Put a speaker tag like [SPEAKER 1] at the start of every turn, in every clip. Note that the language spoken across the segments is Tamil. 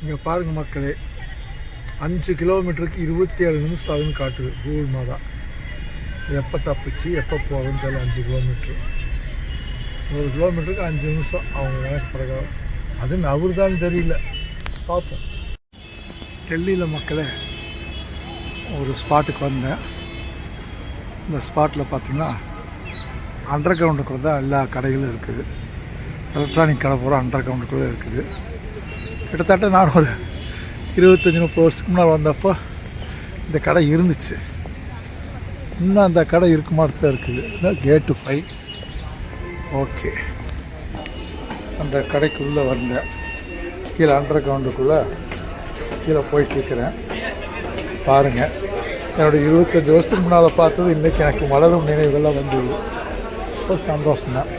[SPEAKER 1] இங்கே பாருங்கள் மக்களே, 5 கிலோமீட்டருக்கு 27 நிமிஷம் ஆகுதுன்னு காட்டுது கூகுள் மாதா. எப்போ தப்பிச்சு எப்போ போகுதுன்னு தெரியல. 5 கிலோமீட்ரு, 1 கிலோமீட்டருக்கு 5 நிமிஷம் அவங்க கணக்கு பிரகாரம். அது நவருதான்னு தெரியல, பார்ப்போம். டெல்லியில் மக்களே ஒரு ஸ்பாட்டுக்கு வந்தேன். இந்த ஸ்பாட்டில் பார்த்திங்கன்னா அண்டர் கிரவுண்டுக்குள்ளே தான் எல்லா கடைகளும் இருக்குது. எலக்ட்ரானிக் கடை பூரா அண்டர் கிரவுண்டுக்குள்ளே இருக்குது. கிட்டத்தட்ட நான் ஒரு 25-30 வருஷத்துக்கு முன்னால் வந்தப்போ இந்த கடை இருந்துச்சு. இன்னும் அந்த கடை இருக்க மாதிரி தான் இருக்குது. இந்த கேட்டு 5. ஓகே, அந்த கடைக்குள்ளே வந்தேன். கீழே அண்டர் கிரவுண்டுக்குள்ளே கீழே போயிட்டுருக்கிறேன். பாருங்கள், என்னுடைய 25 வருஷத்துக்கு முன்னால் பார்த்தது இன்றைக்கி எனக்கு மலரும் நினைவுகள்லாம் வந்தது. ரொம்ப சந்தோஷம்தான்.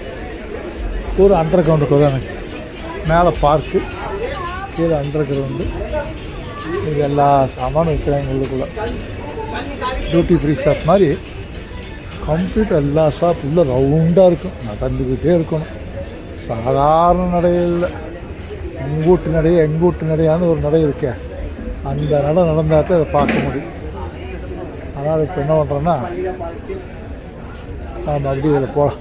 [SPEAKER 1] ஒரு அண்டர் கிரவுண்டுக்குள்ளே தான் எனக்கு மேலே பார்க்கு, கீழே அண்டர் கிரவுண்டு. இது எல்லா சாமானும் விற்கிறாங்க உள்ளுக்குள்ளே. டியூட்டி ஃப்ரீ ஷாப் மாதிரி கம்ப்ளீட் எல்லா ஷாப் உள்ள ரவுண்டாக இருக்கும். நடந்துக்கிட்டே இருக்கணும். சாதாரண நடையில் எங்கூட்டு நடையை எங்கூட்டு நடையான்னு ஒரு நடை இருக்கேன். அந்த நடை நடந்தால் தான் அதை பார்க்க முடியும். அதனால் இப்போ என்ன பண்ணுறேன்னா, நான் மறுபடியும் இதில் போகலாம்.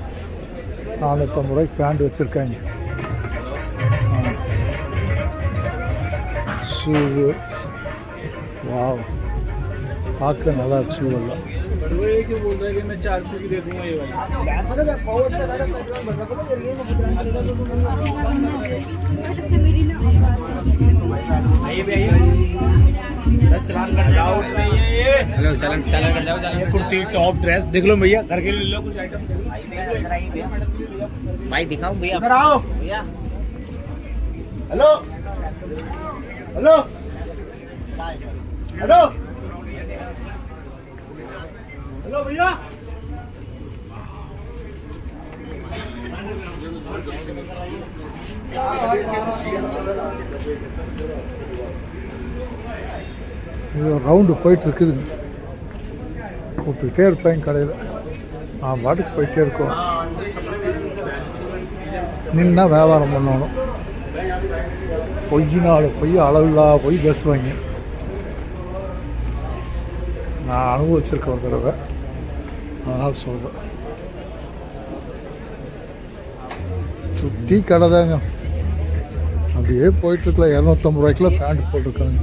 [SPEAKER 1] 450 ரூபாய்க்கு பேண்ட் வச்சுருக்காங்க. ஷூ, வாவ், பார்க்க நல்லா இருக்கு ஷூ எல்லாம்.
[SPEAKER 2] हेलो चलन चलन कर जाओ चलन। कुर्ती टॉप ड्रेस देख लो भैया, घर के लिए ले लो कुछ आइटम भाई दिखाओ भैया। इधर आओ भैया। हेलो हेलो हेलो हेलो भैया।
[SPEAKER 1] இது ஒரு ரவுண்டு போயிட்டுருக்குதுங்க. கூப்பிட்டுக்கிட்டே இருப்பேன் கடையில். நான் பாட்டுக்கு போயிட்டே இருக்கோம். நின்னா வியாபாரம் பண்ணணும். பொய்யினால் போய் அளவில்லா போய் பேசுவாங்க. நான் அனுபவிச்சிருக்கேன் ஒரு தடவை, அதனால் சொல்கிறேன். சுற்றி கடை தாங்க. அப்படியே போயிட்டுருக்கலாம். 250 ரூபாய்க்குள்ள பேண்ட் போட்டிருக்காங்க.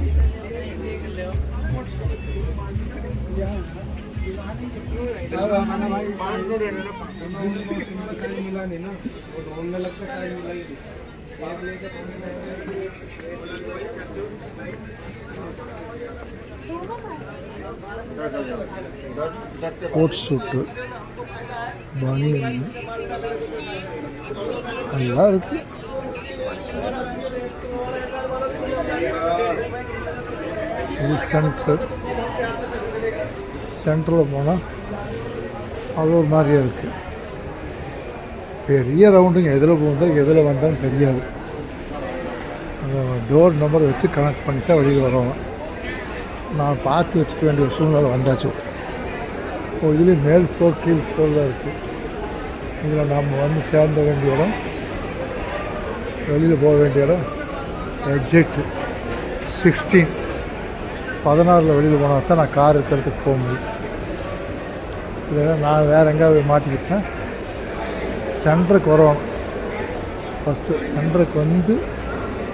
[SPEAKER 1] கோட் சூட்டு, பனியன் எல்லாம் இருக்கு. இது சென்டரில் போனால் அது ஒரு மாதிரியாக இருக்குது. பெரிய ரவுண்டுங்க. எதில் போகும்போது எதில் வந்தாலும் தெரியாது. அந்த டோர் நம்பர் வச்சு கனெக்ட் பண்ணி தான் வெளியில் வரணும். நான் பார்த்து வச்சுக்க வேண்டிய சூழ்நிலை வந்தாச்சு. இதுலேயும் மேல் ஃப்ளோர் கீழ் ஃப்ளோரில் இருக்குது. இதில் நாம் வந்து சேர்ந்த வேண்டிய இடம், வெளியில் போக வேண்டிய இடம் எக்ஸிட் 16 16 வெளியில் போனால் தான் நான் கார் இருக்கிறதுக்கு போக முடியும். இல்லைன்னா நான் வேறு எங்கேயாவது மாட்டிக்கிட்டேன். சென்டருக்கு வரணும். ஃபஸ்ட்டு சென்டருக்கு வந்து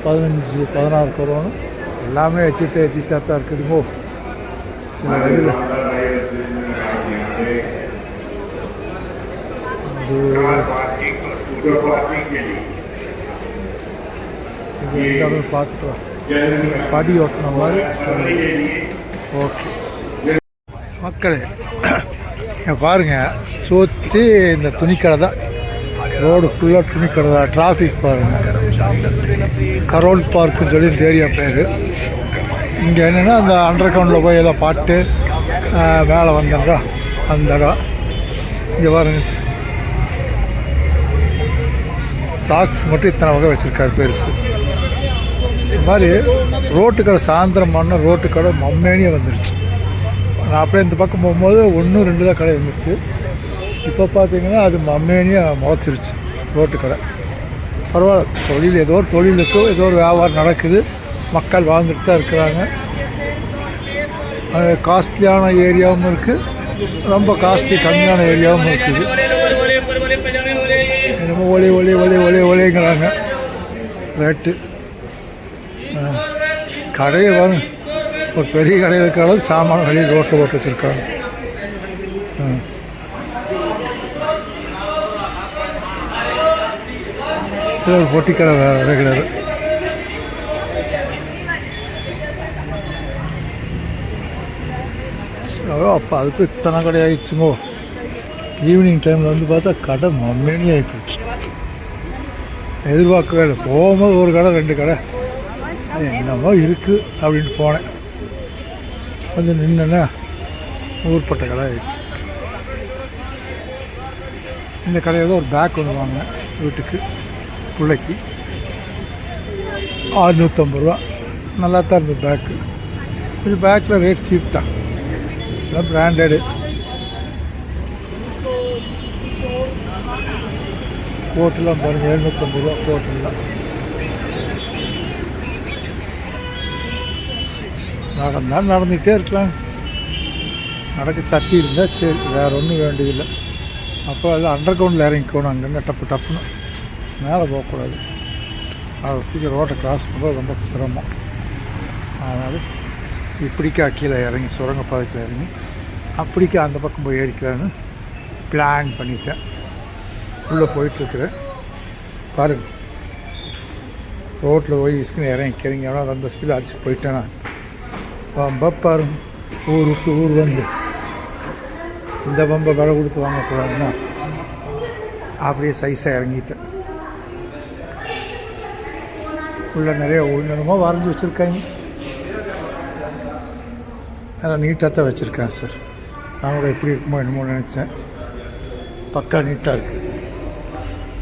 [SPEAKER 1] 15-16 வரணும். எல்லாமே எச்சிட்டாக தான் இருக்குதுங்கோ. வெளியில் இது பார்த்துக்கலாம். படி ஓட்டின மாதிரி. ஓகே மக்களே, பாருங்கள், சுற்றி இந்த துணிக்கடை தான். ரோடு ஃபுல்லாக துணிக்கடை தான். டிராஃபிக் பாருங்கள். கரோல் பார்க்குன்னு சொல்லி இந்த ஏரியா பேர். இங்கே என்னென்னா அந்த அண்டர் கிரவுண்டில் போய் எல்லாம் பாட்டு மேலே வந்தா அந்த இடம். இங்கே பாருங்க, சாக்ஸ் மட்டும் இத்தனை வகை வச்சுருக்காரு பெருசு. இந்த மாதிரி ரோட்டு கடை சாயந்தரம் பண்ண ரோட்டு கடை மம்மேனியாக வந்துருச்சு. நான் அப்படியே இந்த பக்கம் போகும்போது 1-2 தான் கடை இருந்துச்சு. இப்போ பார்த்தீங்கன்னா அது மம்மேனியாக முளைச்சிருச்சு ரோட்டு கடை. பரவாயில்ல, தொழில் ஏதோ ஒரு தொழிலுக்கு ஏதோ ஒரு வியாபாரம் நடக்குது. மக்கள் வாழ்ந்துட்டு தான் இருக்கிறாங்க. காஸ்ட்லியான ஏரியாவும் இருக்குது, ரொம்ப காஸ்ட்லி கம்மியான ஏரியாவும் இருக்குது. என்னமோ ஒளி ஒளி ஒளி ஒளி ஒளிங்கிறாங்க ரேட்டு. கடையை வரும், ஒரு பெரிய கடையில் இருக்கிற அளவுக்கு சாமான வெளியே ரோட்டில் போட்டு வச்சுருக்காங்க. இது ஒரு பொட்டி கடை வேறு கிடையாது. அப்போ அதுக்கு இத்தனை கடை ஆயிடுச்சுங்கோ. ஈவினிங் டைமில் வந்து பார்த்தா கடை மம்மேனி ஆகிப்போச்சு. எதிர்பார்க்கவே இல்லை. போகும்போது ஒரு கடை 2 கடை என்னமோ இருக்குது அப்படின்ட்டு போனேன். வந்து நின்றுன்னா ஊர்பட்ட கடை ஆயிடுச்சு. இந்த கடையில் தான் ஒரு பேக் ஒன்று வாங்கினேன் வீட்டுக்கு, பிள்ளைக்கு. 650 ரூபா. நல்லா தான் இருந்தது பேக்கு. இது பேக்கில் ரேட் சீப் தான், எல்லாம் பிராண்டடு. கோட்டெலாம் பாருங்கள், 750 ரூபா கோட்டெல்லாம். நடந்துகிட்டே இருக்கலாம். நடக்க சக்தி இருந்தால் சரி, வேறு ஒன்றும் வேண்டியதில்லை. அப்போ எல்லாம் அண்டர் கிரவுண்டில் இறங்கிக்கணும். அங்கங்கே டப்பு டப்புன்னு மேலே போகக்கூடாது. அதை சீக்கிரம் ரோட்டை கிராஸ் பண்ணுறது ரொம்ப சிரமம். அதனால் இப்படிக்கா கீழே இறங்கி சுரங்கப்பாதைக்கு இறங்கி அப்படிக்கா அந்த பக்கம் போய் ஏறிக்கலான்னு பிளான் பண்ணிட்டேன். உள்ளே போயிட்டுருக்குறேன். பாருங்கள், ரோட்டில் போய் விஸ்குன்னு இறங்கி எவ்வளோ அந்த ஸ்பீடில் அடிச்சுட்டு போயிட்டேன்னா பம்பை பாருங்க. ஊர் விட்டு ஊர் வந்து இந்த பம்பை விலை கொடுத்து வாங்கக்கூடாதுன்னா அப்படியே சைஸாக இறங்கிட்டேன். உள்ள நிறைய ஒன்றுமோ வரைஞ்சி வச்சுருக்காங்க. நல்லா நீட்டாக தான் வச்சுருக்கேன் சார். நான் கூட எப்படி இருக்குமோ என்னமோ நினச்சேன். பக்கா நீட்டாக இருக்குது.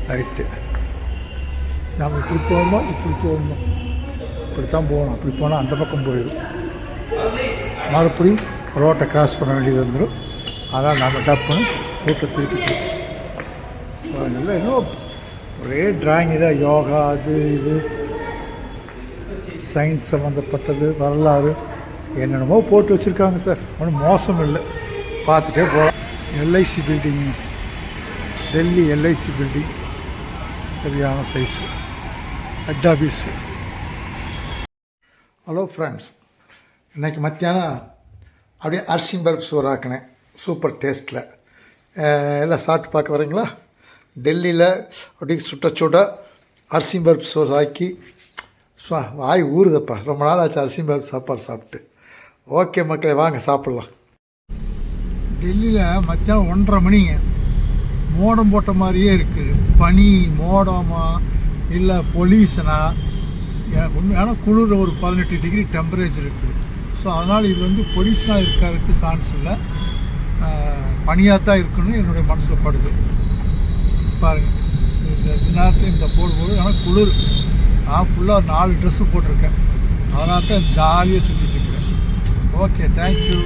[SPEAKER 1] ரைட்டு, நம்ம இப்படி போகணும், இப்படித்தான் போகணும். அப்படி போனால் அந்த பக்கம் போயிடும். மறுபடியும் ரோட்டை கிராஸ் பண்ண வேண்டியது வந்துடும். அதான் நம்ம டப்புன்னு ரோட்டை திருப்பிட்டு நல்லா இன்னும் ஒரே டிராயிங் தான். யோகா, அது இது, சயின்ஸ் சம்மந்தப்பட்டது, வரலாறு, என்னென்னமோ போட்டு வச்சுருக்காங்க சார். ஒன்றும் மோசம் இல்லை, பார்த்துட்டே போகலாம். LIC building, Delhi LIC building சரியான size, head office. Hello friends, இன்றைக்கி மத்தியானம் அப்படியே அரிசி பருப்பு சோறு ஆக்கினேன், சூப்பர் டேஸ்ட்டில். எல்லாம் சாப்பிட்டு பார்க்க வரீங்களா? டெல்லியில் அப்படியே சுட்ட சுட அரிசி பருப்பு சோறு ஆக்கி வாய் ஊறுதப்பா. ரொம்ப நாள் ஆச்சு அரிசி பருப்பு சாப்பாடு சாப்பிட்டு. ஓகே மக்களே, வாங்க சாப்பிட்லாம். டெல்லியில் மத்தியானம் 1:30 மணிங்க. மோடம் போட்ட மாதிரியே இருக்குது. பனி மோடமா இல்லை பொல்யூஷனா எனக்கு உண்மையான குளிர் ஒரு 18 டிகிரி டெம்பரேச்சர் இருக்குது. ஸோ அதனால் இது வந்து பொல்யூஷனாக இருக்கிறதுக்கு சான்ஸ் இல்லை, பனியாக தான் இருக்குன்னு என்னுடைய மனசில் படுது. பாருங்கள், இந்த நேரத்தில் இந்த போடும்போது ஆனால் குளிர். நான் ஃபுல்லாக 4 ட்ரெஸ்ஸு போட்டிருக்கேன். அதனால தான் ஜாலியாக சுற்றிட்டுருக்கிறேன். Okay, thank you.